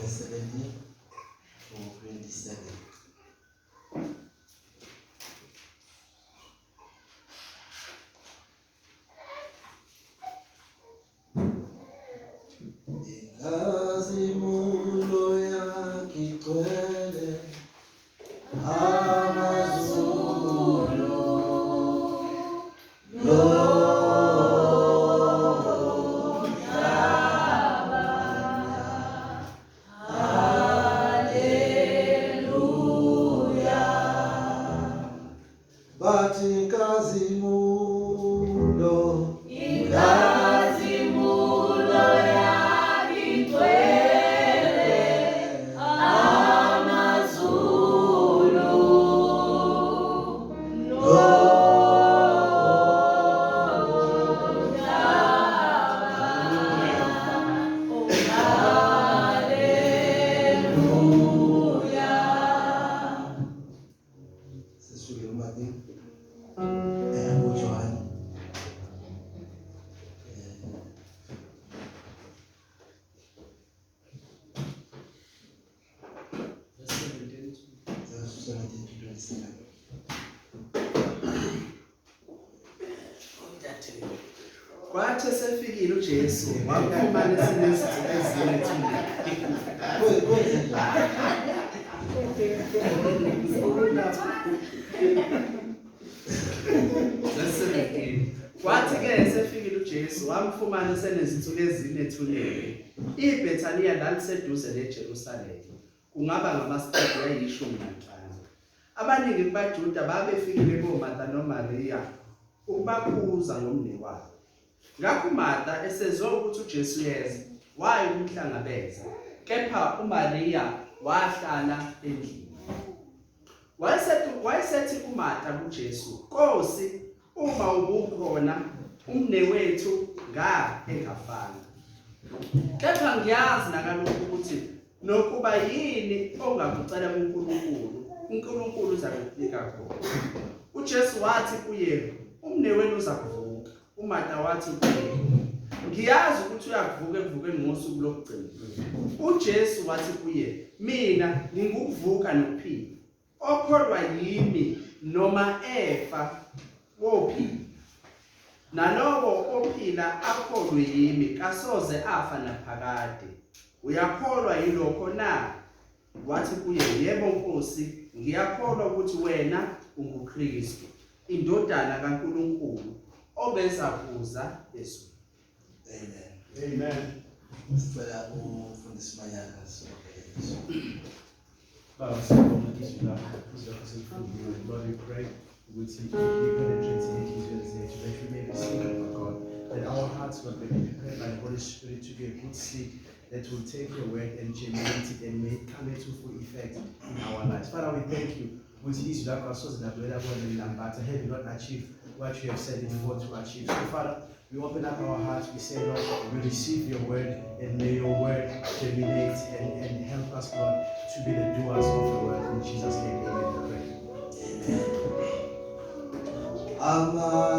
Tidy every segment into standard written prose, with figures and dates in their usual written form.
17 or 27. Inkazimulo yakigcwele amazulu but inkazimulo yakigcwele amazulu sesifike uMathi uJohn verse 17 to 27. Kwathi esefikile uJesu wafumana esinezitho ezine. Kwathi-ke esefikile uJesu wamfumana esenezinsuku ezine ethuneni. IBhethaniya laliseduze neJerusalema, kungaba ngamasitadi ayishumi nanhlanu. Abaningi kubaJuda babefikile koMartha noMariya ukubakhuza ngomnewabo. Ngakho uMartha esezwe ukuthi uJesu yeza, waya ukumhlangabeza, kepha uMariya wahlala endlini. Wayesethi kuMartha kuJesu, "Nkosi, uma ubukhona umnewethu engafanga. Kepha ngiyazi nakalokhu ukuthi nokuba yini ongakucela kuNkulunkulu, uNkulunkulu uzakunika khona." UJesu wathi kuye, "Umnewenu uza kuvuka." uMartha wathi kuye, "Ngiyazi ukuthi uyakuvuka ekuvukeni ngosuku lokugcina." UJesu wathi kuye, "Mina ngingukuvuka nokuphila. Okholwa yimi noma efa wophila. Nalowo ophila akholwe yimi kasoze afa naphakade. Uyakholwa yilokho na?" Wathi kuye, "Yebo Nkosi, ngiyakholwa ukuthi wena unguKristu, indodana kaNkulunkulu obeza kuza ezweni." Amen. Amen. Sicela umfundisi Mayaka sokwenza. Lord, we pray with you penetrate in Israel's nature, that we may receive it, Lord God, that our hearts, Lord, may be prepared by the Holy Spirit to be a good seed that will take your word and germinate it and may come into full effect in our lives. Father, we thank you. With his love, our souls and have not achieved what you have said it for to achieve. So, Father, we open up our hearts, we say, Lord, we receive your word, and may your word germinate and help us, Lord, to be the doers of the word. In Jesus' name, amen. Amen.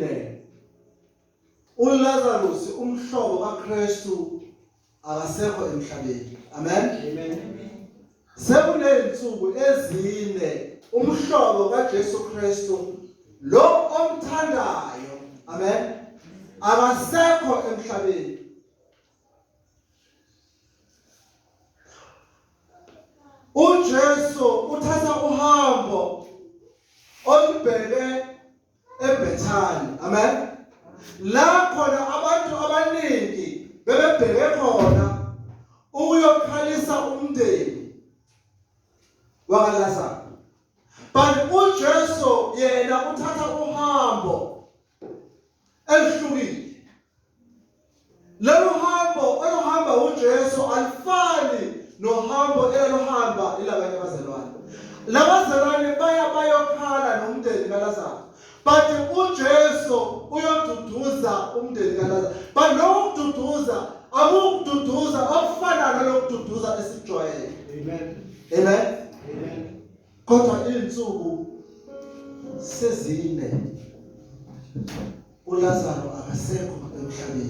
ezine uLazarus umhlobo kaKristu akasekho emhlabeni. Amen. Sekuney'nsuku ezine umhlobo kaJesu Kristu lo omthandayo, amen, akasekho emhlabeni. uJesu uthatha uhambo olubheke eBethani, amen, la khona abantu abaningi bebebheke khona ukuyokhalisa umndeni wakaLazarus. But uJesu yena uthatha uhambo elihlukile. Lelo hambo olohamba uJesu alifani nohambo elohamba ilabanye abazalwane. Labazalwane bayokhala nomndeni kaLazarus. But uJesu uyoduduza umndeni kaLazarus. But lo kududuza akududuza okufana nalokududuza esijwayele. Amen. Amen. Amen. Kodwa insuku sezine uLazarus akasekho emhlabeni.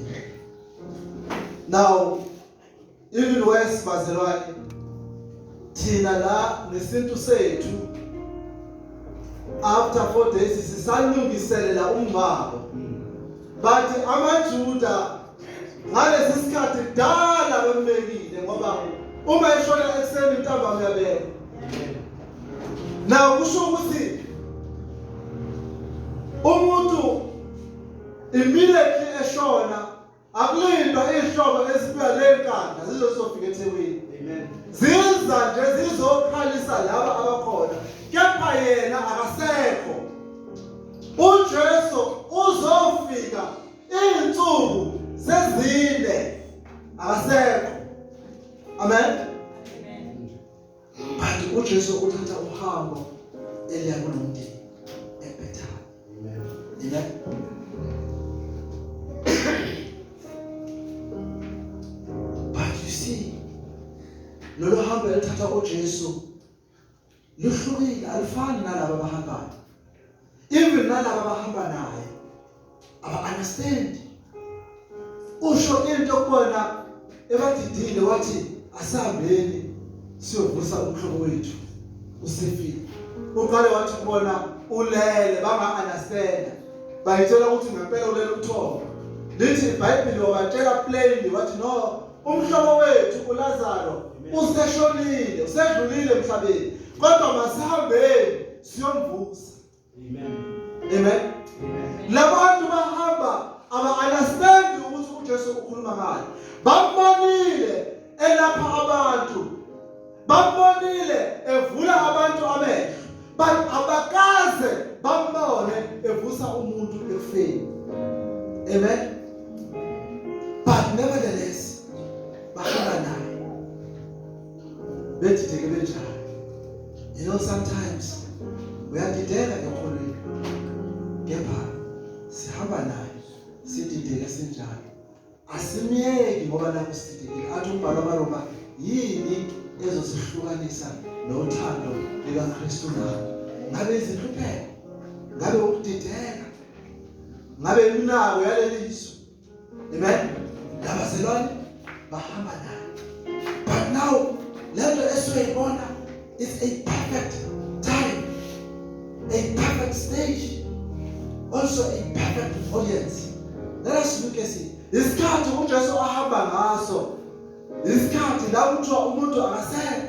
Now even worse bazalwane, thina la nesintu sethu after 4 days sisalungiselela umngcwabo. But amaJuda ngalesi sikhathi dala bembekile ngoba uma eshona ekseni intambama yabekwa. Now kusho ukuthi umuntu immediately eshona akulindwa ihlobo esibuya lenkandla zizofika eThekwini. Amen. Ziza nje zizokhalisa laba abakhona, kepha yena akasekho. uJesu uzofika insuku sezine akasekho. Amen. But uJesu uthatha uhambo eliya kunomndeni eBethani. Amen. Amen. But you see, lolo hambo elithatha uJesu luhlukile, alifani nalabo abahambayo. Even nalabo abahamba naye aba-understand. Usho into kubona ebadidile wathi asihambeni siyovusa umhlobo wethu usefile. Uqale wathi kubona ulele banga-understand. Bayitshela ukuthi ngempela ulele ubuthongo. Lithi iBhayibheli wabatshela plainly wathi no, umhlobo wethu uLazarus useshonile, usedlulile emhlabeni. Kodwa masihambeni siyomvusa. Amen. Amen. Labantu bahamba aba-understand ukuthi uJesu ukhuluma ngani. Bambonile elapha abantu. Bambonile evula abantu amehlo. But abakaze bambone evusa umuntu ekufeni. Amen. But nevertheless bahamba naye. Bedideke benjalo. You know, sometimes uyadideka ekholweni, kepha sihamba naye sidideke sinjalo. Asimyeki ngoba lapho sididekile. Athi umbhalo kaRoma, yini ezosihlukanisa nothando likaKristu na? Ngabe izinhlupheko, ngabe ukudideka, ngabe iminako yaleliso. Amen. Labazalwane bahamba naye. But now lento esiyoyibona is a perfect time, a perfect stage, also a perfect audience. Let us look at it. Isikhathi uJesu ahamba ngaso, isikhathi la kuthiwa umuntu akasekho,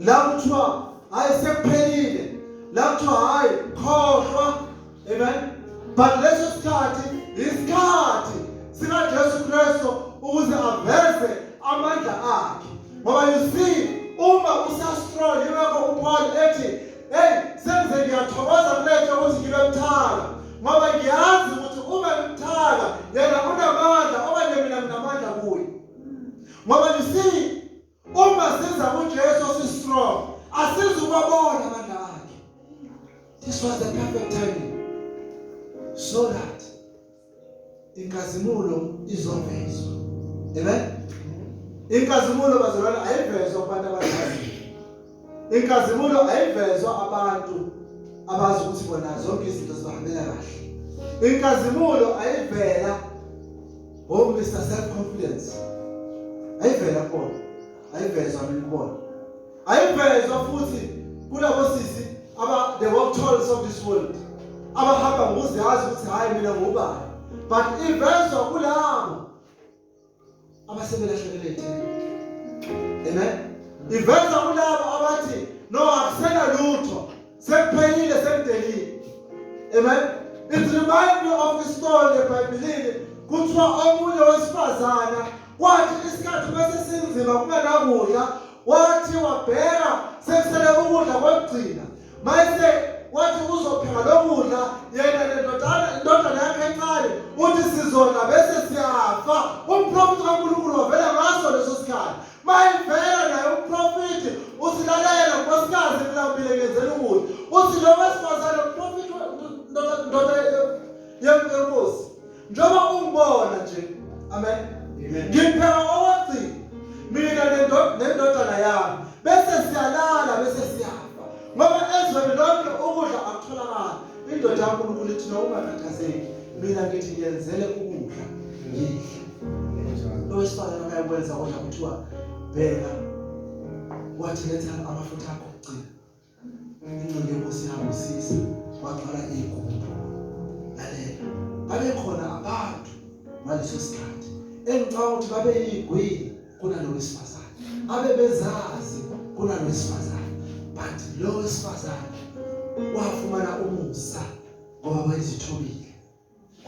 la kuthiwa hayi sekuphelile, la kuthiwa hayi khohlwa. Amen. But leso sikhathi isikhathi sikaJesu Kristu ukuze aveze amandla akhe. Ngoba you see, uma usastrong yingakho uPaul ethi, hey, senze ngiyathokoza kuletho ukuthi ngibe buthaka. Ngoba ngiyazi ukuthi uma ngimthaka yena unamandla okanye mina nginamandla kuye. Ngoba you see, uma siza kuJesu si strong, asizukubona amandla akhe. This was the perfect timing so that inkazimulo izovezwa. Amen. Inkazimulo bazalwane ayivezwa kubantu abadala. Inkazimulo ayivezwa abantu abazi ukuthi bona zonke izinto zibahambela kahle. Inkazimulo ayivela Mr. Self-confidence. Ayivela khona. Ayivezwa ngibona. Ayivezwa futhi kulabo sisi the work toils of this world. Abahamba ngokuziyazi ukuthi hayi mina ngubani. But ivezwa kulabo abasebelahlekelwe ithemba. Amen. Ivezwa kulabo abathi no akusena lutho. Sekuphelile sekudelile. Amen. It reminds me of a story eBhayibhelini kuthiwa omunye wesifazana kwathi isikhathi bese sinzima kungenakudla wathi wabheka sekusele ukudla kokugcina mayise wathi uzopheka lokudla yena indodana yakhe encane uthi sizodla bese siyafa. Umprofeti kaNkulunkulu wavela ngaso leso sikhathi mayivela naye umprofeti uthi lalela nkosikazi mina ngibile ngenzela ukudla uthi lo wesifazane umprofeti yenkosi njengoba ungibona nje amen ngipheka okwagcina mina nendodana yami bese siyalala bese siyafa ngoba ezweni lonke ukudla akutholakala. Indoda kaNkulunkulu ithi noma ungakhathazeki mina ngithi ngiyenzele ukudla ngidle. Lo wesifazane akayikwenza kodwa kuthiwa bheka wathi letha amafutha akho okugcina ingcinde yenkosi ihambisisa wagcwala igumbi. Lalela babekhona abantu ngaleso sikhathi engicabanga ukuthi babeyigwili kunalo wesifazane abebezazi kunalo wesifazane but lo wesifazane wafumana umusa ngoba bayizithobile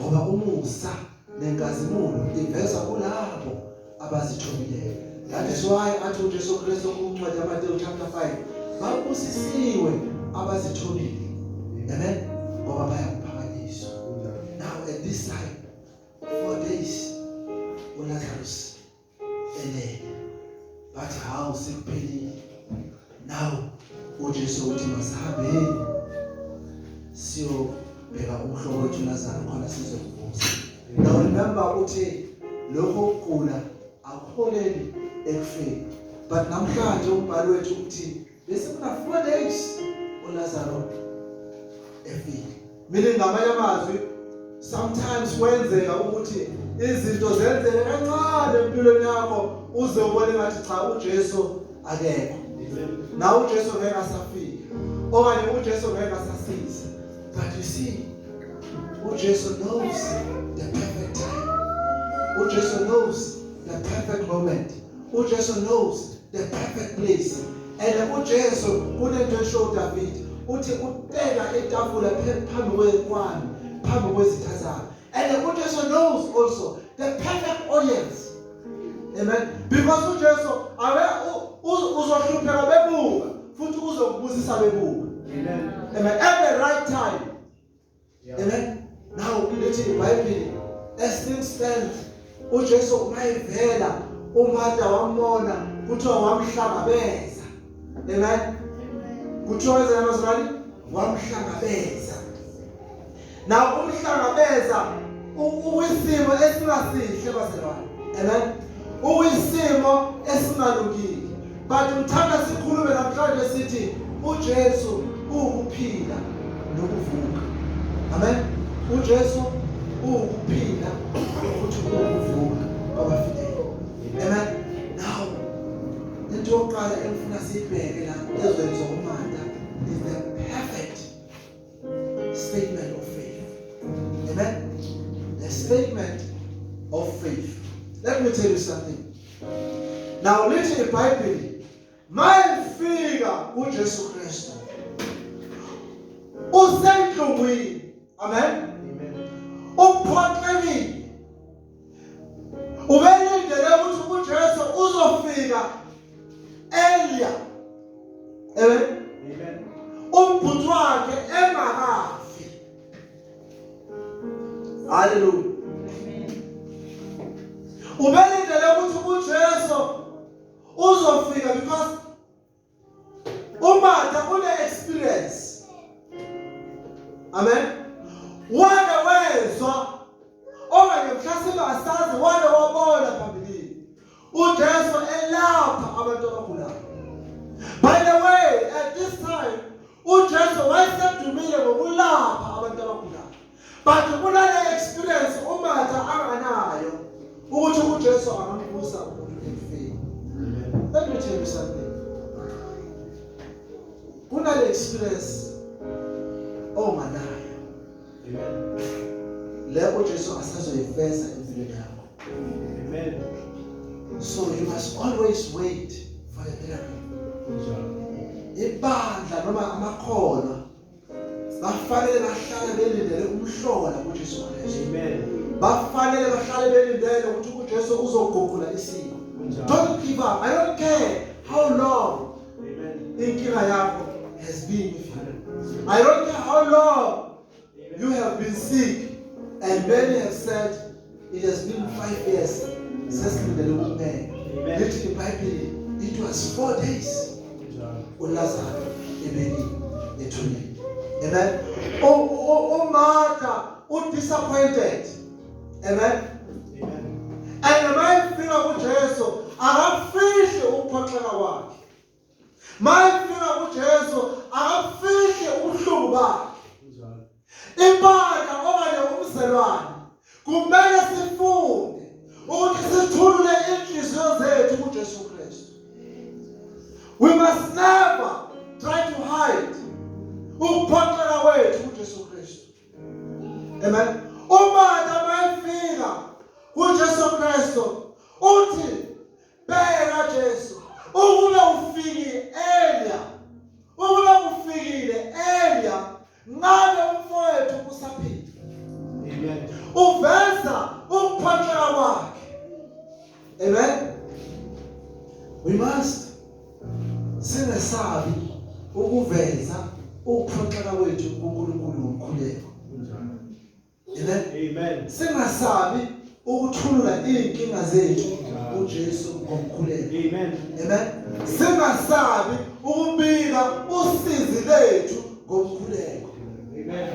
ngoba umusa nenkazimulo iveza kulabo abazithobileyo. That is why athi uJesu Kristu kuncwadi yaMateyu chapter 5 babusisiwe abazithobile. Amen. Ngoba bayakuphakanyiswa. Now at this time 4 days uLazarus elele bathi hawu sekuphelile. Now uJesu uthi masihambeni siyobheka umhlobo wethu uLazarus khona sizokuvusa. Now remember uthi lokho ukugula akuholeli ekufeni. But namhlanje umbhalo wethu uthi bese kuna 4 days uLazarus efile. Mina ngamanye amazwi sometimes kwenzeka ukuthi izinto zenzeke kancane empilweni yakho uze ubone ngathi cha uJesu akekho. Na uJesu ngeke asafika okanye uJesu ngeke asasiza. But you see uJesu knows the perfect time. uJesu knows the perfect moment. uJesu knows the perfect place. And uJesu kunento esho David uthi uteka etafula phambi kwekwami phambi kwezitha zakhe. And uJesu knows also the perfect audience. Amen. Because uJesu uzohlupheka bebuka futhi uzokubusisa bebuka. Amen. Amen. At the right time. Yeah. Amen. Now let's see the Bible. As things stand, uJesu mayivela uMartha wamona kuthiwa wamhlangabeza. Amen. Kuthiwa ezamazali wamhlangabeza. Now umhlangabeza uwisimo esingasihle baselwane. Amen. Uwisimo esingalungile. But ngithanda sikhulume namhlanje sithi uJesu ukuphila nokuvuka. Amen. uJesu ukuphila futhi ukuvuka kwabafileyo. Amen. Now into yokuqala engifuna sibheke la ezweni zokuMartha is the perfect statement of faith. Amen. The statement of faith. Let me tell you something. Now listen to the Bible. Mayifika uJesu Kristu usenhlungwini. Amen. Uphoxekile. Ubelindele ukuthi uJesu uzofika earlier. Amen. Umbutho wakhe engakafi. Hallelujah. Ubelindele ukuthi uJesu uzofika because uMartha une-experience. Amen. Wake wezwa okanye mhlawumbe asazi wake wabona phambilini uJesu elapha abantu abagulayo. By the way, at this time uJesu wayesedumile ngokulapha abantu abagulayo. But kunale experience uMatha anganayo ukuthi uJesu angamvusa umuntu ekufeni. Let me tell you something. Kunale experience onganayo. Le uJesu asazoyifeza empilweni yakho. Amen. So you must always wait for the miracle. Ibandla noma amakholwa bafanele bahlale belindele umhlola kuJesu Kristu. Amen. Bafanele bahlale belindele ukuthi uJesu uzoguqula isimo. Don't give up. I don't care how long inkinga yakho has been with you. I don't care how long you have been sick. And many have said it has been 5 years since the little man. Literally, Bible, it was 4 days. uLazaro ebeni ethuneni. Amen. Martha disappointed. Amen. And mayifika kuJesu akafihli ukuphoxeka kwakhe. Mayifika kuJesu akafihli ubuhlungu bakhe. Impahla okanye umzelwane kumele sifunde ukuthi sithulule inhliziyo zethu kuJesu Kristu. We must never try to hide ukuphoxeka kwethu kuJesu Kristu. Amen. Umartha mayifika kuJesu Kristu uthi bheka Jesu ukube ufikile Elia ngabe umfowethu usaphila. Amen. Uveza ukuphoxeka kwakhe. Amen. We must singasabi ukuveza ukuphoxeka kwethu kuNkulunkulu ngomkhuleko. Amen. Amen. Singasabi ukuthulula inkinga zethu kuJesu ngomkhuleko. Amen. Amen. Singasabi ukubika usizi lethu ngomkhuleko. Amen.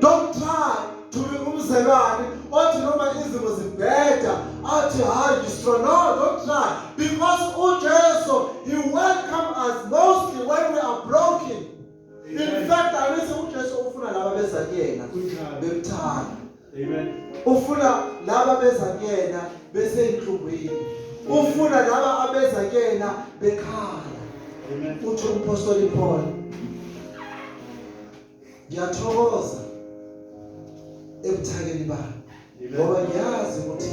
Don't try to be umzelwane othi noma izimo zibheda athi hayi strong. No, don't try, because uJesu he welcome us mostly when we are broken. In fact, ayise uJesu ufuna laba beza kuyena bemthanda. Amen. Ufuna laba beza kuyena bese inhlungwini. Ufuna laba abeza kuyena bekhala. Amen. Uthi umpostoli Paul, ngiyathokoza ebuthakeni bami ngoba ngiyazi ukuthi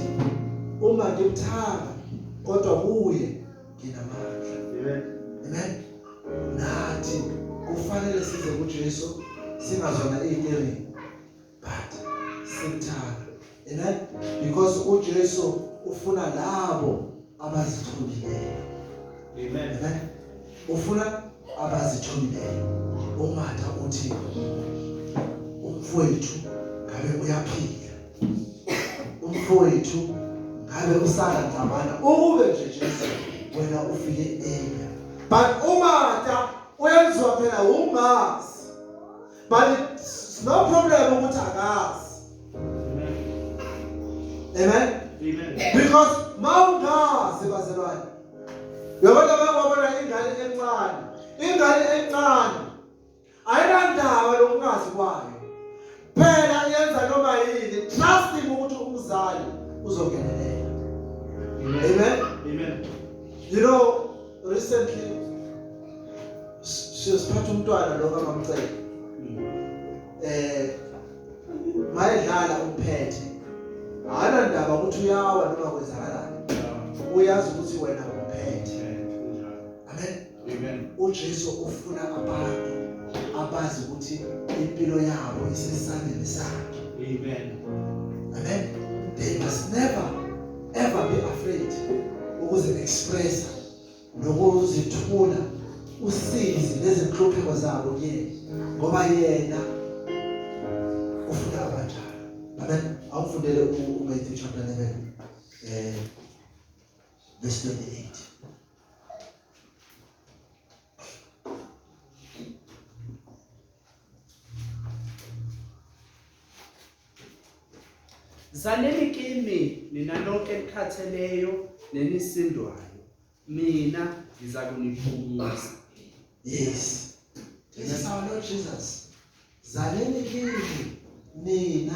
uma ngimthanga kodwa kuye nginamandla. Amen. Amen. Nathi kufanele size kuJesu singazona iyiringi but simthanga. Amen. Because uJesu ufuna labo abazithobileyo. Amen. Amen. Ufuna abazithobileyo. uMatha uthi umfowethu ngabe uyaphila, umfowethu ngabe usala nhlabana ukube nje Jesu wena ufike Elia. But uMatha uyenziwa phela ungazi, but it's no problem ukuthi akazi. Amen. Amen. Because mawungazi bazalwane, uyabona bangabona ingane encane ayinandaba lokungazi kwayo, phela yenza noma yini, trusting ukuthi umzali uzongenelela. Amen. Amen. You know, recently siyosiphatha umntwana lo ngamamcela mayedlala umphethe, akanandaba ukuthi uyawa noma kwenzakalani, uyazi ukuthi wena umphethe. Amen. Amen. uJesu ufuna abantu abazi ukuthi impilo yabo isesandleni sakhe. Amen. Amen. They must never ever be afraid ukuze expressa nokuzithula usizi nezinhlupheko zabo kuyena, ngoba yena ufuna abanjalo. Amen. Awufundele uMatthew chapter 11 verse 28. Zaleni kimi nina lonke elikhatheleyo nenisindwayo, mina ngiza kuniphumuza. Yes. This is our Lord Jesus. Zaleni kimi nina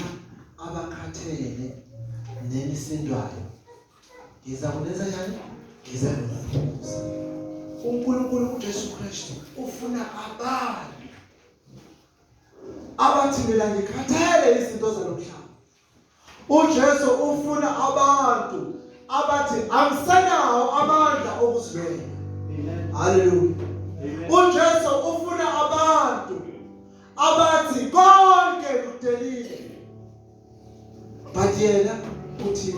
nikhathele nenisindwayo ngiza kunenza njani ngiza nokuphuza uNkulunkulu uJesu Kristu ufuna abantu abathi mina ngikhathele izinto zalomhlaba. uJesu ufuna abantu abathi angisenawo amandla okuzibeka. Hallelujah. uJesu ufuna abantu abathi konke kudelile, but yena uthi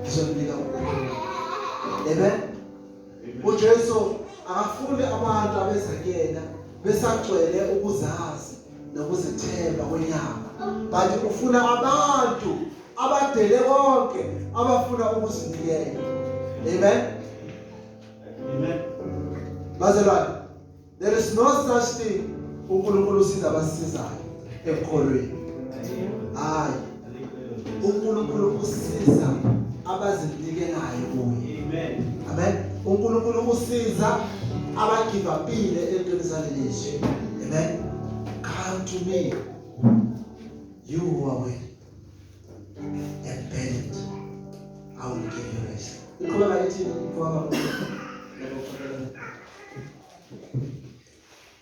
ngizomnika uNkulunkulu. Amen. uJesu akafuni abantu abeza kuyena besagcwele ukuzazi nokuzithemba kwenyama, but ufuna abantu abadele konke abafuna ukuzinikela. Amen. Amen. Bazalwane, there is no such thing uNkulunkulu usiza abasizayo ekukholweni. Hayi, uNkulunkulu usiza abazinikelayo kuye. Amen. Amen. uNkulunkulu usiza abagive upile entweni zalelishi. Amen. Come to me, you who are weary and burdened, I will give you rest. Iqhubeka ithi ngoba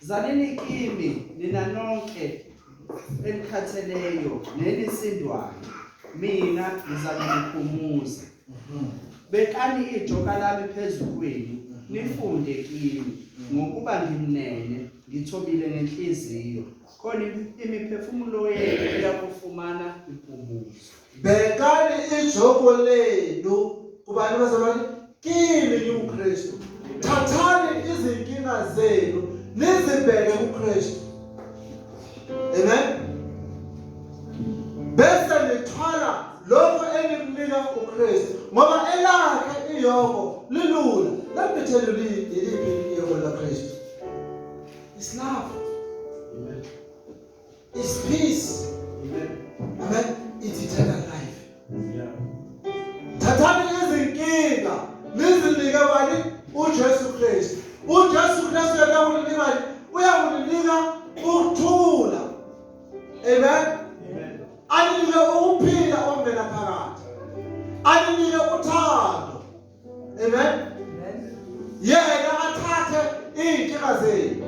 Zalini kimi nina nonke enikhatheleyo nenisindwayo, mina ngizakuniphumuza. Bekani ijoka lami phezu kwenu, nifunde kimi, ngokuba ngimnene, ngithobile ngenhliziyo, khona imiphefumulo yenu iyakufumana impumuzo. Bekani ijoko lenu kubani bazalwane kimi uKristu. Thathani izinkinga zenu nizibheke kuKristu. Amen. Bese nithwala lokho enikunika uKristu, ngoba elakhe iyoko lilula. Let me tell you iliphi iyoko laKristu. It's love. Amen. It's peace. Amen. Amen. It's eternal life. Yeah. Thathani izinkinga nizinike bani uJesu Kristu. uJesu Kristu yena ulinika uyakunika ukuthula. Amen. Amen. Aninike ukuphila okungena phakathi. Aninike uthando. Amen. Yena athathe inkinga zenu.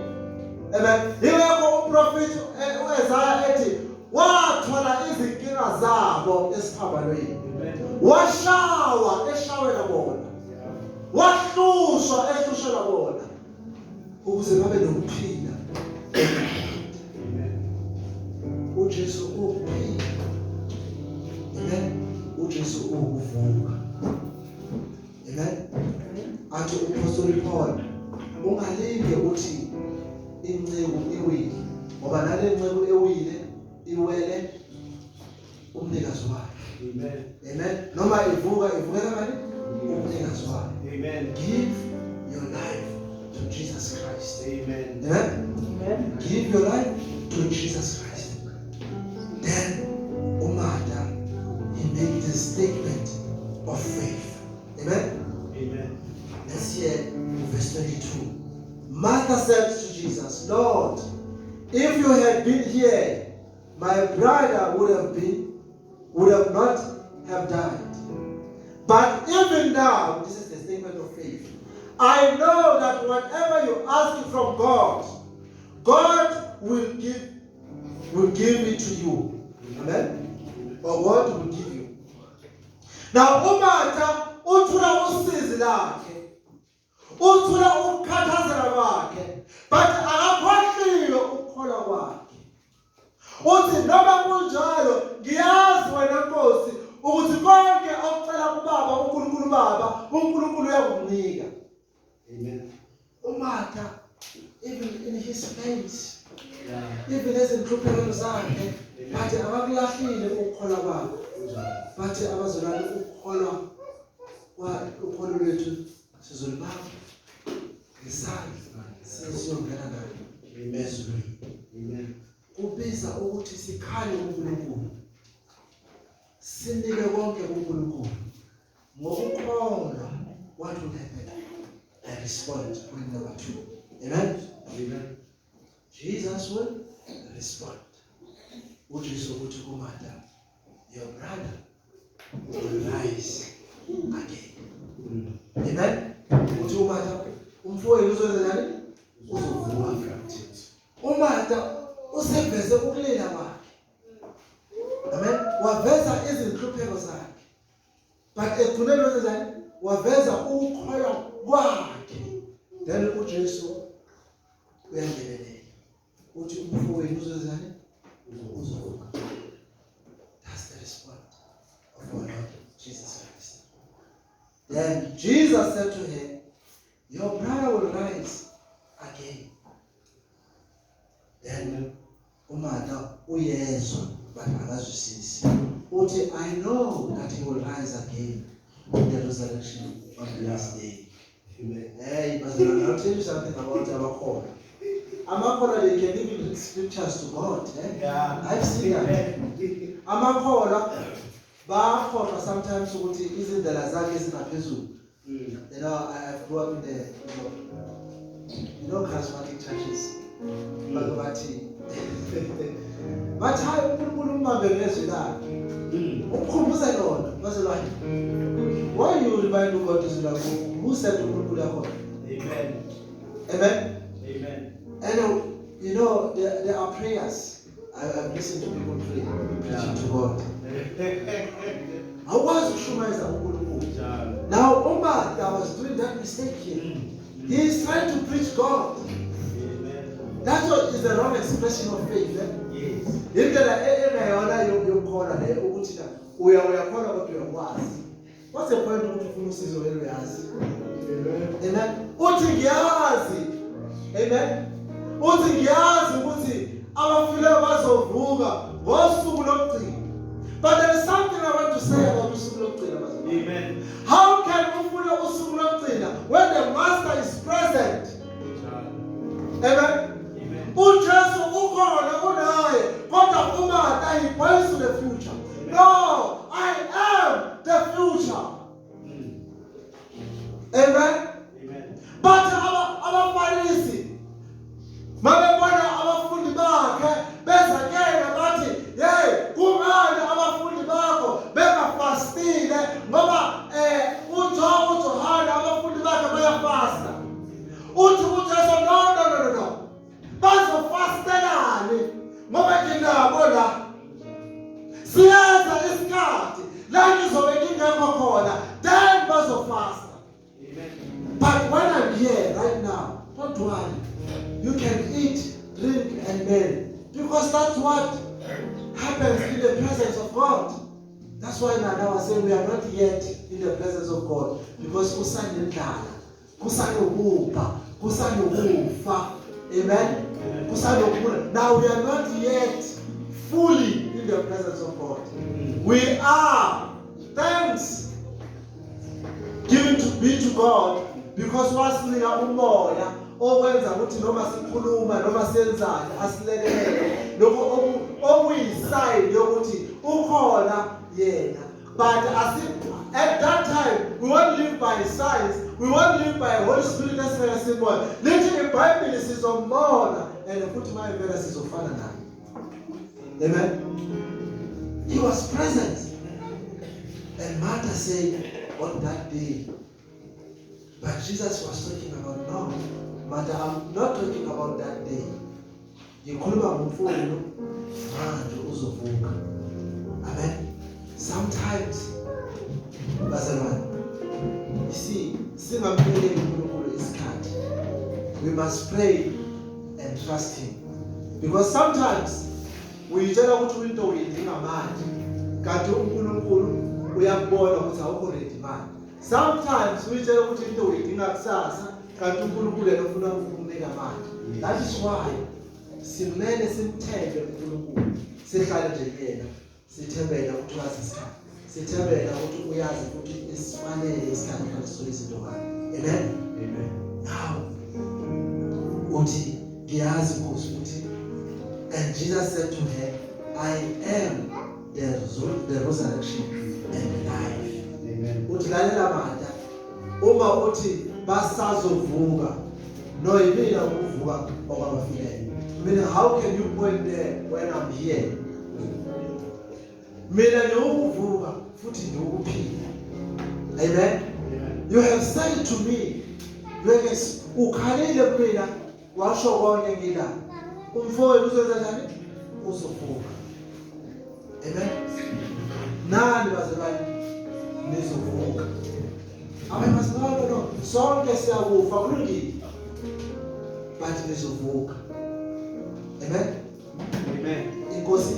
Amen. Yilokho uprofeti uEsaya ethi wathola izinkinga zabo esiphambanweni. Washawa eshawela bona, wahlushwa ehlushela bona, ukuze babe nokuphila. uJesu ukuphila. Amen. uJesu ukuvuka. Amen. Athi uPaul Paul, ungalinge uthi inceku iwile, ngoba nale nceku ewile iwele umnikazi wayo. Amen. Amen. Noma ivukela bani? Umnikazi wayo. Amen. Give your life to Jesus Christ. Amen. Amen. Amen. Give your life to Jesus Christ. Then Umata, he made the statement of faith. Amen. Amen. Let's hear verse 22. Martha said to Jesus, Lord, if you had been here, my brother would have not have died. But even now, this is the statement of faith, I know that whatever you ask from God, God will give it to you. Amen? Or God will give you. Now, uMartha uthula usizi lakhe, uthula ukukhathazela kwakhe, but akakhohliwe ukukholwa kwakhe. Uthi noma kunjalo ngiyazi wena Nkosi ukuthi konke okucela kuBaba uNkulunkulu Baba uNkulunkulu uyakunika. Amen. uMartha, even in his pains, even ezinhluphekweni zakhe, bathi abakulahlile ukukholwa kwakhe. Bathi abazalwane ukholo lwethu sizolibamba ngesandla sesiyongena ngalo ezulwini. Amen. Kubiza ukuthi sikhale uNkulunkulu, sinike konke kuNkulunkulu ngokukholwa. What will happen? I respond. Point number 2. Amen. Amen. Jesus will respond. uJesu ukuthi kuMartha, your brother will rise again. Amen. Uthi uMartha umfowenu uzozenzani? Uzovuka. uMartha useveze ukulila kwakhe. Amen. Waveza izinhlupheko zakhe. But ekugcineni wenzani? Waveza ukukholwa kwakhe. Then uJesu uyangenelela. Uthi umfowenu uzozenzani? Uzovuka. That's the response of our Lord Jesus Christ. Then Jesus said to him, your brother will rise again. Then uMartha uyezwa but akazwisisi. Uthi, I know that he will rise again in the resurrection on the last day. Hey, but I'll tell you something about our call. Amakhola, they can even read scriptures to God. Yeah. I've seen that. Amakhola bakhohlwa sometimes ukuthi izindlela zakhe ezingaphezulu. You know, I grew up in the charismatic churches. Bathi hayi uNkulunkulu umbambe ngezwi lakhe. Umkhumbuze lona, bazalwane. Why you remind God izwi lakhe? Who said uNkulunkulu yakhona? Amen. Amen. Amen. And you know, there are prayers. I've listened to people pray, preaching to God. I was ukushumayeza uNkulunkulu. Now, Umartha was doing that mistake here. He is trying to preach God. That's what is the wrong expression of faith. Yes. Indlela engayona yokukholwa le ukuthi uyakholwa kodwa uyakwazi. What's the point ukuthi ufuna usizo wena uyazi? Amen. Uthi ngiyazi. Amen. Uthi ngiyazi ukuthi abafileyo bazovuka ngosuku lokugcina. But there is something I want to say about usuku lokugcina. Amen. How can ufune usuku lokugcina when the master is present? Amen. uJesu ukhona unaye kodwa uMartha he points to the future. No, I am the future. Amen. Amen. But abafarisi mabebona abafundi bakhe bezakela bathi, hey, kungani abafundi bakho bengafastile ngoba uJohana abafundi bakhe bayafasta. Uthi uJesu no. Bazofastelani ngoba nginabo la. Siyaza isikhathi la ngizobe ngingekho khona, then bazofasta. But when I'm here right now, don't worry. You can eat, drink, and marry. Because that's what happens in the presence of God. That's why now I say we are not yet in the presence of God. Because kusanendlala, kusanokupha, kusanokufa. Amen. Now we are not yet fully in the presence of God. We are. Thanks given to be to God because wasinika umoya okwenza ukuthi noma sikhuluma noma senzani asilekelele lokho okuyisign yokuthi ukhona yena. But at that time we won't live by signs, we won't live by Holy Spirit as a symbol. Little iBhayibheli sizombona and futhi mayivela sizofana naye. Amen. He was present. And Martha said on that day, but Jesus was talking about, no, Martha, I'm not talking about that day. Ngikhuluma ngomfowenu manje uzovuka. Amen. Sometimes, bazalwane, you see, singampheli uNkulunkulu isikhathi. We must pray and trust Him. Because sometimes uyitshela ukuthi into uyidinga manje, kanti uNkulunkulu uyakubona ukuthi awukho ready manje. Sometimes uyitshela ukuthi into uyidinga kusasa, kanti uNkulunkulu yena ufuna ukukunika manje. That is why simele simthembe uNkulunkulu. Sihlale nje yena. Sithembela ukuthi wazi isikhathi. Sithembela ukuthi uyazi ukuthi isifanele isikhathi kaSizwe izinto ngani. Amen. Amen. Now uthi ngiyazi Nkosi ukuthi, and Jesus said to her, I am the resurrection and life. Amen. Uthi lalela Martha, uma uthi basazovuka, no yimina ukuvuka okwabafileyo. I mean, how can you point there when I'm here? mina ngiwukuvuka futhi ngiwukuphila. Amen. You have said to me, ukhalile kumina washo konke ngila. Umfowethu uzenza njani? Uzovuka. Amen. Nani bazalwane nizovuka? Abanye bazalwane no, sonke siyakufa kulungile. But nizovuka. Amen. Amen. Inkosi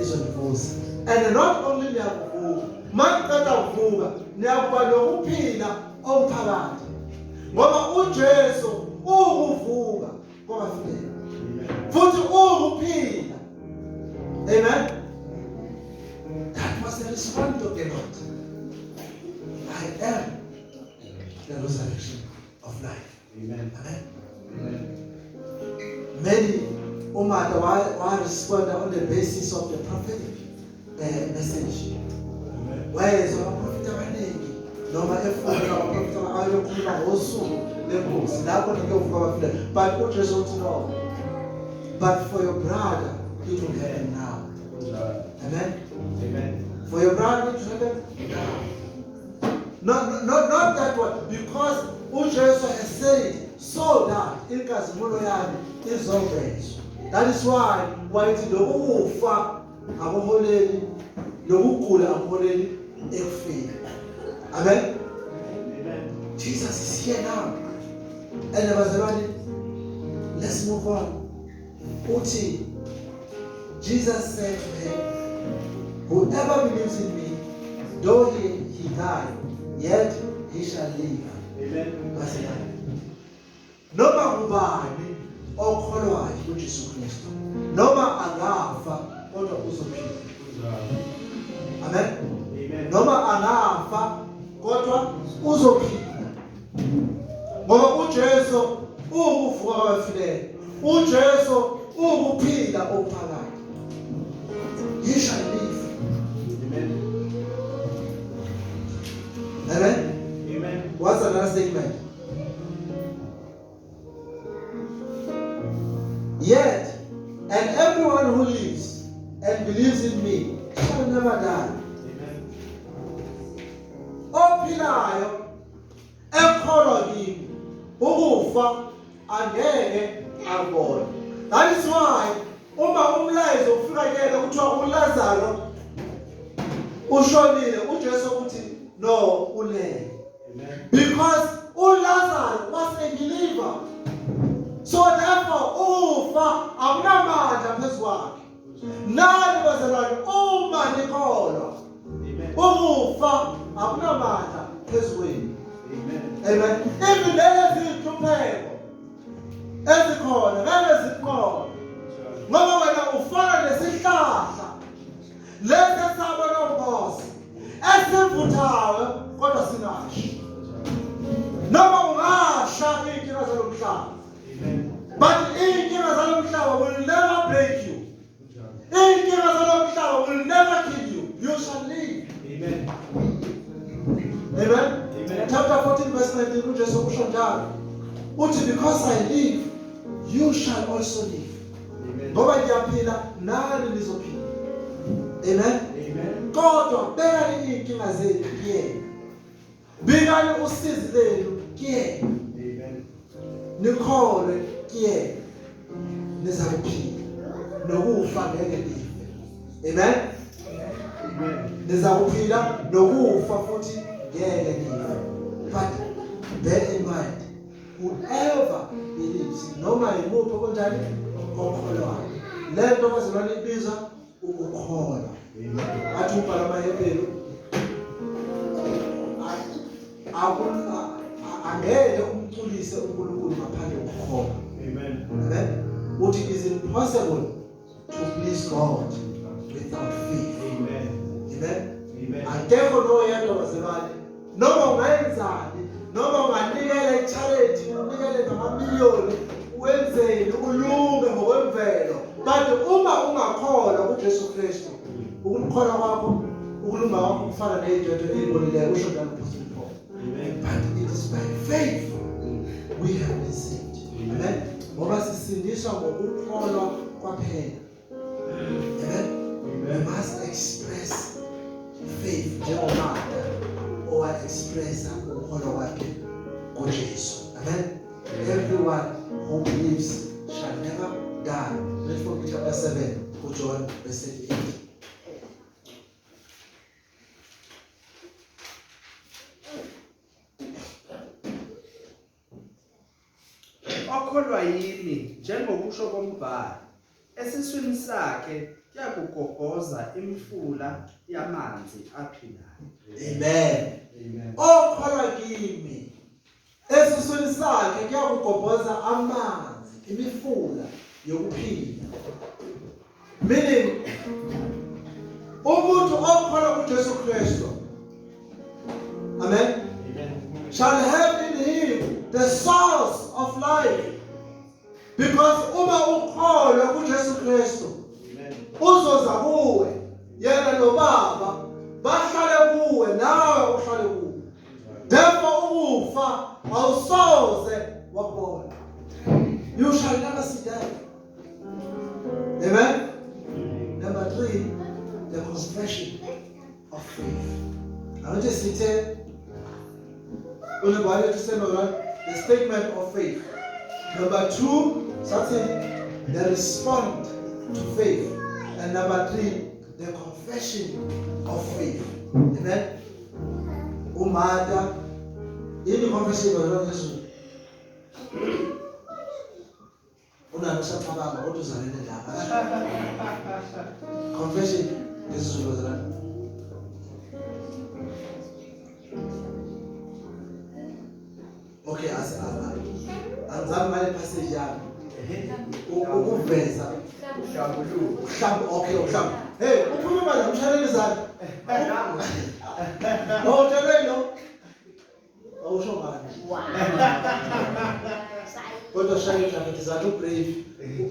izonivusa. And not only niyakuvuka, maqeda ukuvuka, niyakuba nokuphila omphakathi. Ngoba uJesu ukuvuka kwabafileyo. Futhi ukuphila. Amen. That was the response of the Lord. I am the resurrection of life. Amen. Amen. Amen. Many Umata why respond on the basis of the prophetic message. Whereas our prophet abaningi noma efuna abaprofeti abayokhuluma ngosuku lenkosi lapho ngiyovuka abafile, but uJesu uthi no, but for your brother it will happen now. Amen. Amen. For your brother it will happen now. Not that one, because uJesu has said so that inkazimulo yami izovezwa. That is why wayithi lokufa akuholeli, lokugula akuholeli ekufeni. Amen. Amen. Jesus is here now. And bazalwane, let's move on. Uthi, Jesus said to him, whoever believes in me, though he die, yet he shall live. Amen. Bazalwane, noma ngubani okholwayo kuJesu Kristu, noma angafa kodwa uzophila. Amen. Amen. Noma angafa kodwa uzophila. Ngoba uJesu ukuvuka kwabafileyo, uJesu ukuphila okuphakathi. He shall live. Amen. Amen. Amen. What's another statement? Yet, and everyone who lives and believes in me shall never die. Amen. Ophilayo ekholwa kimi ukufa angeke abone. That is why uma umlayezo ufika kuyena kuthiwa uLazaro ushonile, uJesu uthi no, ulele. Amen. Because uLazaro was a believer. So therefore ufa akunamandla phezu kwakhe. Nani bazalwane uma nikholwa Amen. ukufa akunamandla phezu kwenu. Amen. Amen. Even lezi zinhlupheko ezikhona ngeke ziqonde, ngoba wena ufana nesihlahla lesi esaba nomkhosi esivuthayo kodwa singashi. Noma ungasha iy'nkinga zalo mhlaba, but iy'nkinga zalo mhlaba will never break you. Iy'nkinga zalo mhlaba will never kill you. You shall live. Amen. Amen. Amen. Chapter 14 verse 19 uJesu kusho njalo. Uthi because I live, you shall also live. Amen. Ngoba ngiyaphila nani nizophila. Amen. Amen. Kodwa bekani iy'nkinga zenu kuyena. Bikani usizi lenu kuyena. Amen. Nikholwe kuyena. Niza kuphila. Nokufa ngeke life. Amen. Amen. Niza kuphila nokufa futhi ngeke life. But bear in mind, whoever believes, noma yimuphi okunjani okholwayo. Le nto bazalwane ibiza ukukholwa. Athi ubhala amaHebheru angeke umculise uNkulunkulu ngaphandle kokukholwa. Amen. Amen. Uthi it is impossible to please God without faith. Amen. Amen. Amen. Akekho noyedwa bazalwane, noma ungayenzani, noma unganikela i-charity, unikele ngamamiliyoni, wenzeni ulunge ngokwemvelo, but uma ungakholwa kuJesu Kristu, ukumkholwa kwakho, ukulunga kwakho kufana ney'ndodo ey'bolileyo, usho njalo uPhostoli Paul. Amen. But it is by faith we have been saved. Amen. Ngoba sisindiswa ngokukholwa kwaphela. Amen. Amen. must express faith njengomata owa-expressa ukholo wakhe kuJesu. Amen. Everyone who believes shall never die. Let's go to chapter 7, John verse 8. Okholwa yimi njengokusho kombhalo esiswini sakhe kuyakugobhoza imfula yamanzi aphilayo. Amen. Amen. Okholwa kimi esiswini sakhe kuyakugobhoza amanzi imifula yokuphila. Meaning umuntu okholwa kuJesu Kristu, amen, shall have in him the source of life. Because uma ukholwa kuJesu Kristu uzoza kuwe, yena noBaba bahlale kuwe, nawe uhlale kuwe. Therefore ukufa awusoze wakubona. You shall never see death. Amen. Number 3, the confession of faith. I want to see the statement of faith. Number 2, something the response to faith. And number 3, the confession of faith. Amen. Umada, in the confession of Jesus. Confession, this is what okay, as I'm my passage. Ukuveza okay. Hey, ukhuluma la mshayeli izandla. Awuthelelo. Awusho ngani? Kodwa shayeli izandla ubrave.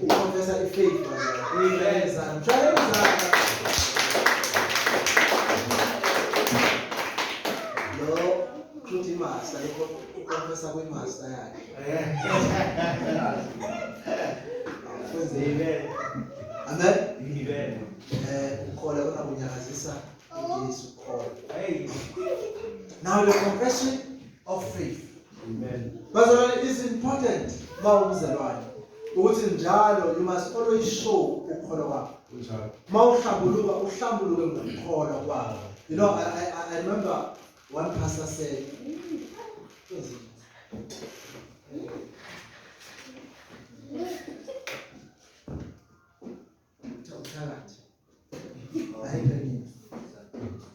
Ukonfessa ifaith manje. Uyiveza izandla. Mshayeli izandla. Lo truth master ukonfessa kwimaster yakhe. Amen. Amen. Amen. Ukholwa kona kunyakazisa uJesu ukholwa. Now the confession of faith. Amen. But it is important mawuzalwane ukuthi njalo you must always show ukholwa wakho. Mawuhlambuluka uhlambuluke ngokukholwa kwakho. You know, I remember one pastor said,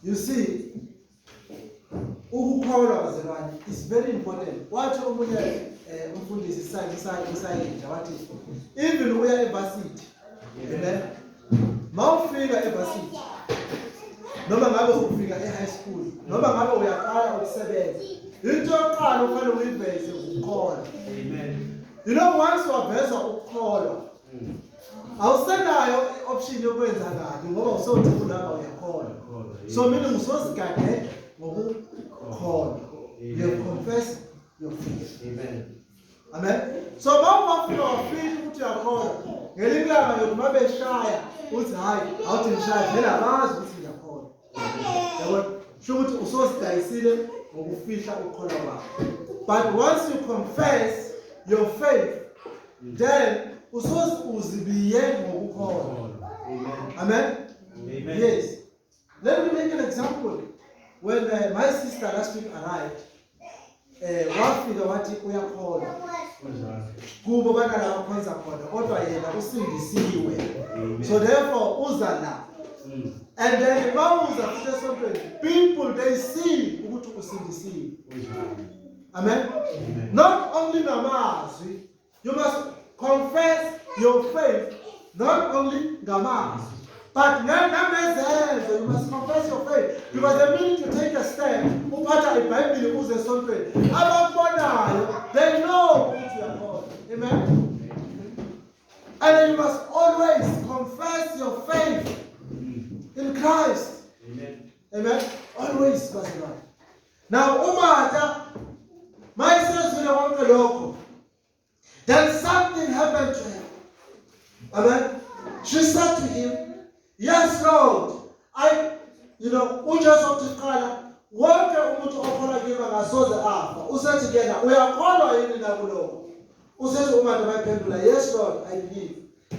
you see, ukukholwa bazalwane is very important. Wathi omunye umfundisi isayinja wathi even uya evarsity, amen, mawufika evarsity noma ngabe ufika e-high school noma ngabe uyaqala ukusebenza, into yokuqala ufanele uyiveze ukukholwa. Amen. You know, once waveza ukukholwa awusenayo option yokwenza kabi ngoba usothi kulapha uyakholwa. So meaning usozigade ngokukholwa. You confess your faith. Amen. Amen. So mawufika wafika ukuthi uyakholwa, ngelinye ilanga yokuba beshaya uthi hayi awuthi ngishaya phela abazi ukuthi ngiyakholwa. Yabo sho ukuthi usozidayisile ngokufihla ukukholwa kwakho. But once you confess your faith, then uzozibiye ngokukholwa. Amen. Amen. Yes. Let me make an example. When my sister last week arrived, wafika wathi uyakholwa. Kubo bana la bakhonza khona kodwa yena usindisiwe. So therefore uza la. And then mawuza futhi esontweni, people they see ukuthi usindisiwe. Amen. Not only ngamazwi, you must confess your faith, not only ngamazwi, but ngezenzo. You must confess your faith, because the minute you take a step, uphatha iBhayibheli uze esontweni, abakubonayo they know ukuthi uyakholwa. Amen. And then you must always confess your faith in Christ. Amen. Amen. Always, Pastor. Now, umata myself will local. Then something happened to him. Amen. She said to him, Yes, Lord. uJesu okuqala wonke umuntu okholwa kimi akasoze afa. Usethi kena uyakholwa yini na kuloko? Usethi uma bayiphendula, yes Lord, I believe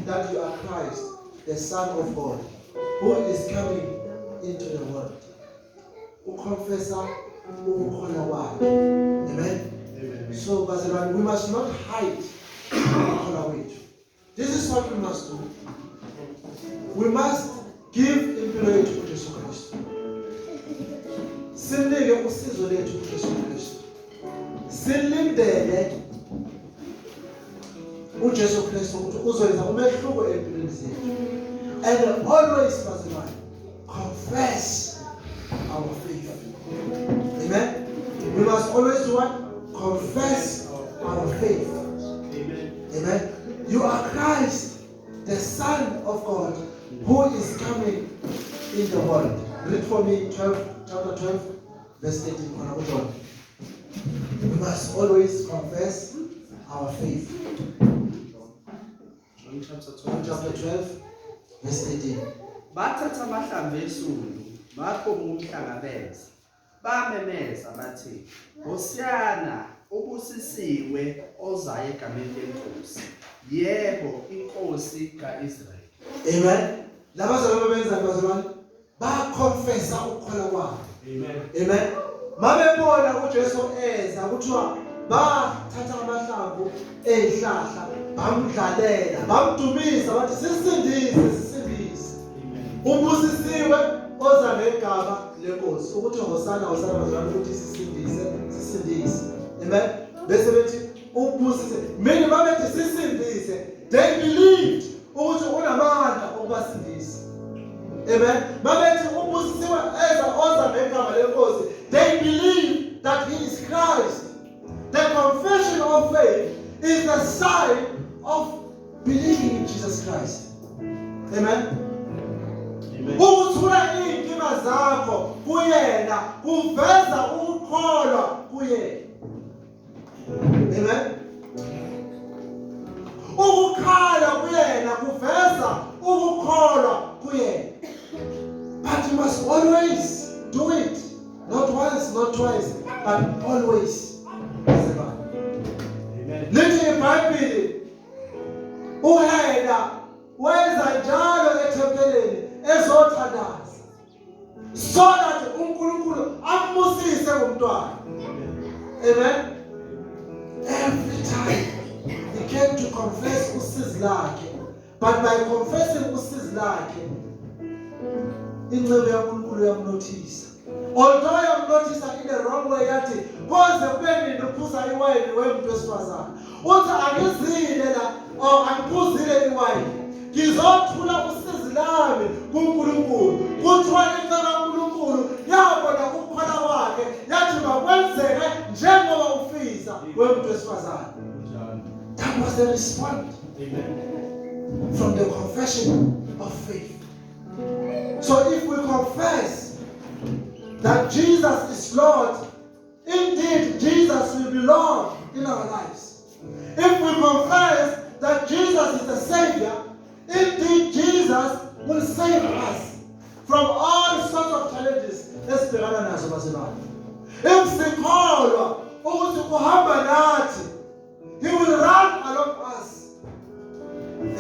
that you are Christ, the Son of God, who is coming into the world. Ukonfessa ukukholwa kwakhe. Amen. So, bazalwane, we must not hide ukukholwa kwethu. This is what we must do. We must give impilo yethu kuJesu Kristu. Sinike usizo lethu kuJesu Kristu. Silindele uJesu Kristu ukuthi uzoyenza umehluko empilweni zethu. And always, bazalwane, confess our faith. Amen. We must always do what? Confess our faith. Amen. Amen. You are Christ, the Son of God, who is coming in the world. Read for me chapter 12, verse 18. We must always confess our faith. Chapter 12, verse 18. Bathatha amahlamvu esulu bakhoma umhlangabeza bamemeza bathi Hosiyana ubusisiwe ozayo egameni lenkosi, yebo inkosi kaIsrael. Amen. Labazalwane benza bazalwane bakonfessa ukukholwa kwabo. Amen. Amen. Mabebona uJesu eza kuthiwa bathatha amahlamvu ezihlahla bamdlalela bamdumisa bathi sisindise. Ubusisiwe oza ngegama lenkosi ukuthi hosana bazalwane ukuthi sisindise. Amen. Bese bethi ubusisiwe mina babethi sisindise, they believed ukuthi unamandla okubasindisa. Amen. Babethi ubusisiwe oza ngegama lenkosi, they believe that he is Christ. The confession of faith is the sign of believing in Jesus Christ. Amen. Ukuthula inkinga zakho kuyena kuveza ukukholwa kuyena. Amen. Ukukhala kuyena kuveza ukukholwa kuyena. But you must always do it. Not once, not twice, but always. Amen. Lithi iBhayibheli uheda wenza njalo ethempelini ezothandaza so that uNkulunkulu ambusise umntwana. Amen. Every time he came to confess usizi lakhe, but by confessing usizi lakhe incebe yaNkulunkulu yamnothisa. Although yamnothisa in the wrong way yathi koze kube nini uphuza iwayini wemuntu wesifazane. Uthi angizile la angiphuzile iwayini. Ngizothula usizi lami kuNkulunkulu. Kuthiwa into kaNkulunkulu yabona ukukholwa kwakhe yathi makwenzeke njengoba ufisa wemuntu wesifazane. That was the response. Amen. From the confession of faith. So if we confess that Jesus is Lord, indeed Jesus will be Lord in our lives. If we confess that Jesus is the Savior, indeed Jesus will save us from all sorts of challenges. Let's be honest, if sikholwa ukuthi kuhamba nathi, he will run along us.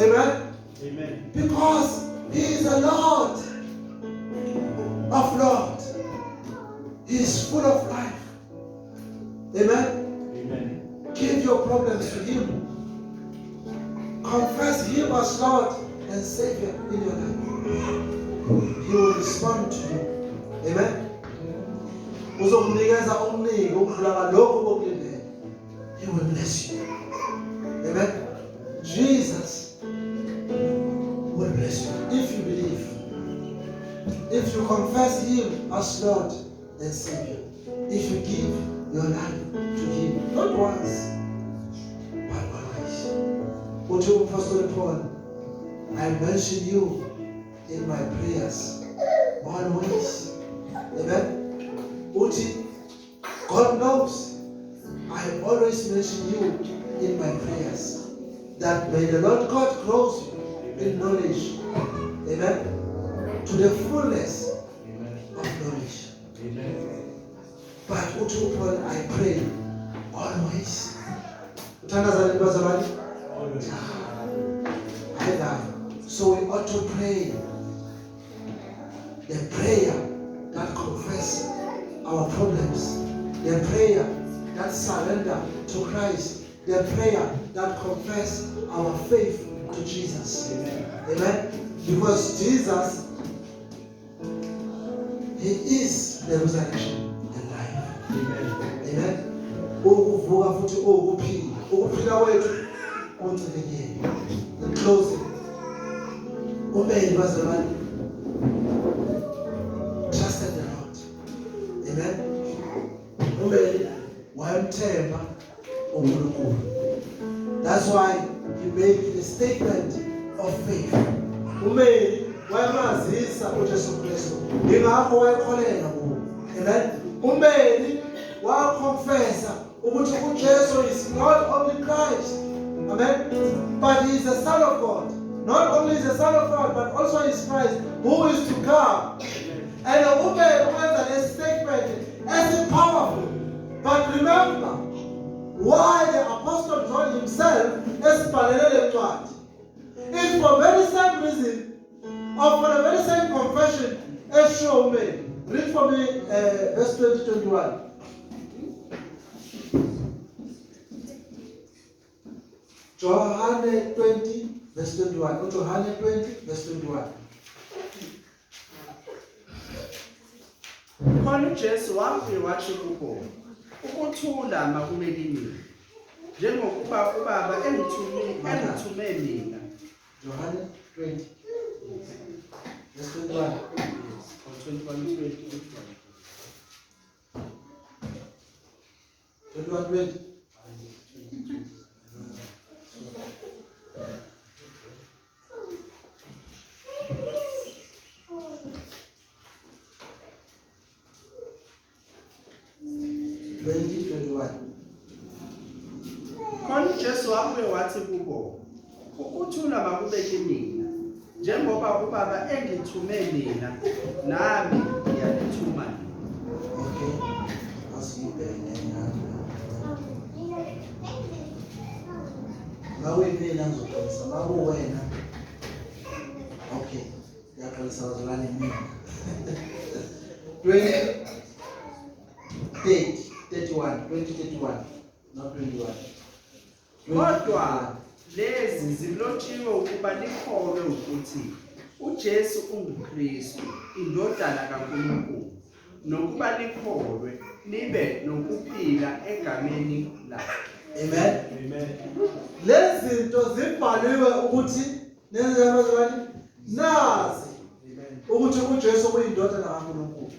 Amen. Amen. Because he is the Lord of Lords. He is full of life. Amen. Amen. Give your problems to him. Confess him as Lord and Savior in your life. He will respond to you. Amen. Uzokunikeza omningi ukudlula lokho bokulindele. He will bless you. Amen. Jesus will bless you if you believe. If you confess him as Lord and Savior. If you give your life to him. Not once, but always. Uthi Apostle Paul, I mention you in my prayers always. Amen. Uthi, God knows I always mention you in my prayers, that may the Lord God grow you in knowledge. Amen. to the fullness Amen. of knowledge. Amen. But Paul, I pray always. Uthandazani bazalwane? Always. So we ought to pray the prayer that confess our problems, the prayer that surrender to Christ, the prayer that confess our faith to Jesus. Amen. Because Jesus, He is the resurrection and life. Amen. Amen. Ukuvuka futhi ukuphila. Ukuphila wethu kuncikekile. In closing, umeli bazalwane, trusted the Lord. Amen. Umeli wayemthemba uNkulunkulu. That's why he made the statement of faith. Umeli wayemazisa uJesu Kristu. Ingakho wayekholelwa kuye. Amen. Umeli wakonfessa ukuthi uJesu is not only Christ. Amen. But he is the Son of God. Not only is the Son of God, but also is Christ who is to come. And the woman went a statement as powerful. But remember, why the Apostle John himself is parallel. It's for very same reason, or for the very same confession as shown me. Read for me verse 20-21. John 20, verse 21. Or John 20, verse 21. Khona uJesu wafike wathi kubo, ukuthula makube kimi. Njengokuba uBaba engithume mina. John 20, verse 21. Or 21:20. 21:20. Khona uJesu wafike wathi kubo, ukuthula makube kimi. Njengoba uBaba engithume mina, nami ngiyalithuma nina. Okay. Ngawena ngizoqalisa makuwena. Okay. Yaqalisa bazalwane mina. 20:31, not 21. Kodwa lezi zilotshiwe ukuba likholwe ukuthi uJesu unguKristu, indodana kaNkulunkulu, nokuba likholwe libe nokuphila egameni lakhe. Amen. Amen. Lezi zinto zibhaliwe ukuthi nenzeka bazalwane nazi ukuthi uJesu uyindodana kaNkulunkulu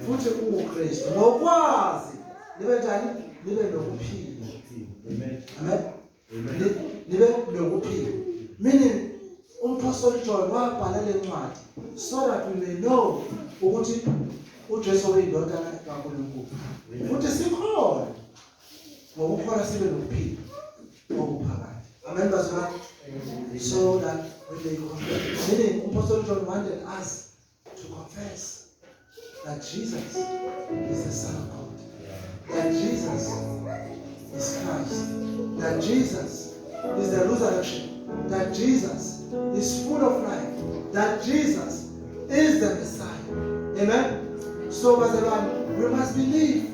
futhi unguKristu. Ngokwazi libe njani? Libe nokuphila. Amen. Amen. Libe nokuphila. Meaning uMaster John wabhala le ncwadi so that we may know ukuthi uJesu uyindodana kaNkulunkulu. Futhi sikholwe ngokukholwa sibe nokuphila okuphakathi. Amen bazalwane. So that when they confess, meaning Apostle John wanted us to confess that Jesus is the Son of God, that Jesus is Christ, that Jesus is the resurrection, that Jesus is full of life, that Jesus is the Messiah. Amen. So bazalwane, we must believe,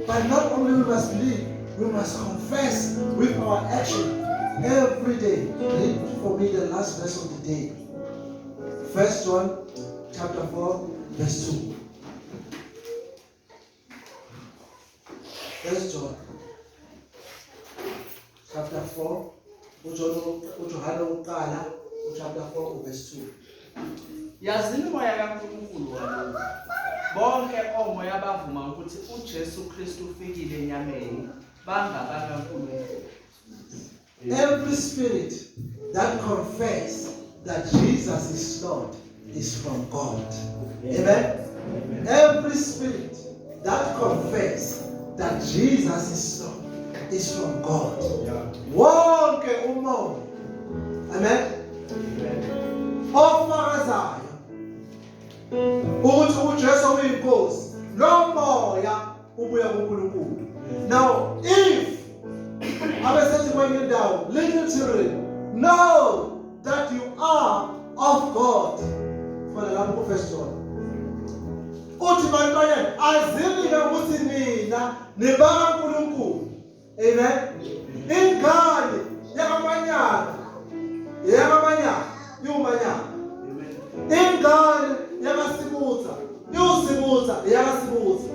but not only we must believe, we must confess with our action every day. Read for me the last verse of the day. 1 John chapter 4, verse 2. 1 John chapter 4, chapter 4, verse 2. Yazini moya kaNkulunkulu walokhu. Bonke omoya bavuma ukuthi uJesu Kristu ufikile enyameni bangabakaNkulunkulu. Every spirit that confess that Jesus is Lord is from God. Amen. Every spirit that confess that Jesus is Lord is from God. Wonke umoya. Amen. Ofakazayo ukuthi uJesu uyinkosi lo moya ubuya kuNkulunkulu. Now if abesethi kwenye indawo, little children, know that you are of God. Fana lapho ku-1 John uthi bantwana azini ukuthi nina nibakaNkulunkulu. Amen. Ingane yakamanyana iwumanyana. Ingane yakasibuza yakasibuza.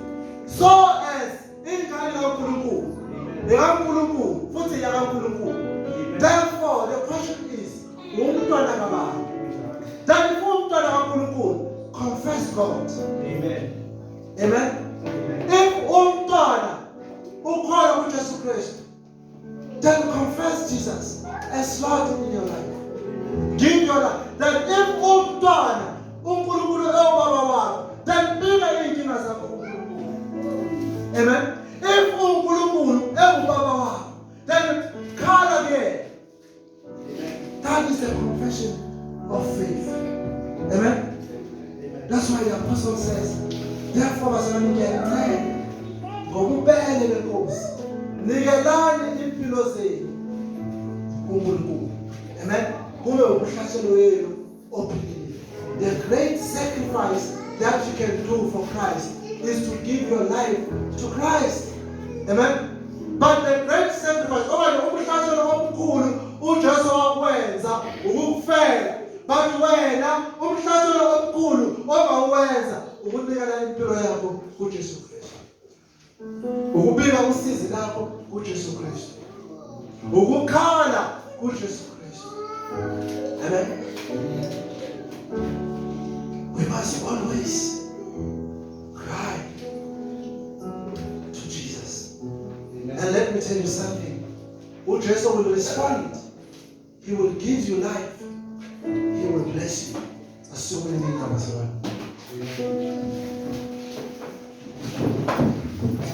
So as ingane kaNkulunkulu ekaNkulunkulu futhi yakaNkulunkulu. Therefore the question is, umntwana kabani? Then if umntwana kaNkulunkulu, confess God. Amen. Amen. If umntwana ukholwa kuJesu Kristu, then confess Jesus as Lord in your life. Give your life. Then if umntwana uNkulunkulu ewubaba wakho, then bika inkinga zakho kuNkulunkulu. Amen. If uNkulunkulu ewubaba wakho, then khala kuyena. That is the confession of faith. Amen. That's why the apostle says, therefore bazalwane ngiyacela ngobubele benkosi nikelani impilo zenu kuNkulunkulu. Amen. Kube umhlatshelo wenu ophilile. The great sacrifice that you can do for Christ is to give your life to Christ. Amen. But the great sacrifice, umhlatshelo omkhulu uJesu wakwenza ukufela. But wena umhlatshelo omkhulu ongawenza ukunikela impilo yakho kuJesu Kristu. Ukubika usizi lakho kuJesu Kristu. Ukukhala kuJesu Kristu. Amen. We must always cry to Jesus. And let me tell you something. Jesus will respond. He will give you life. He will bless you. Assuming in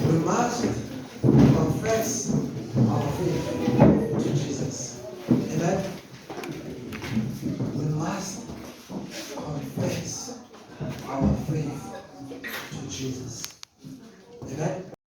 we must confess our faith to Jesus. Amen. We must confess our faith to Jesus. Amen.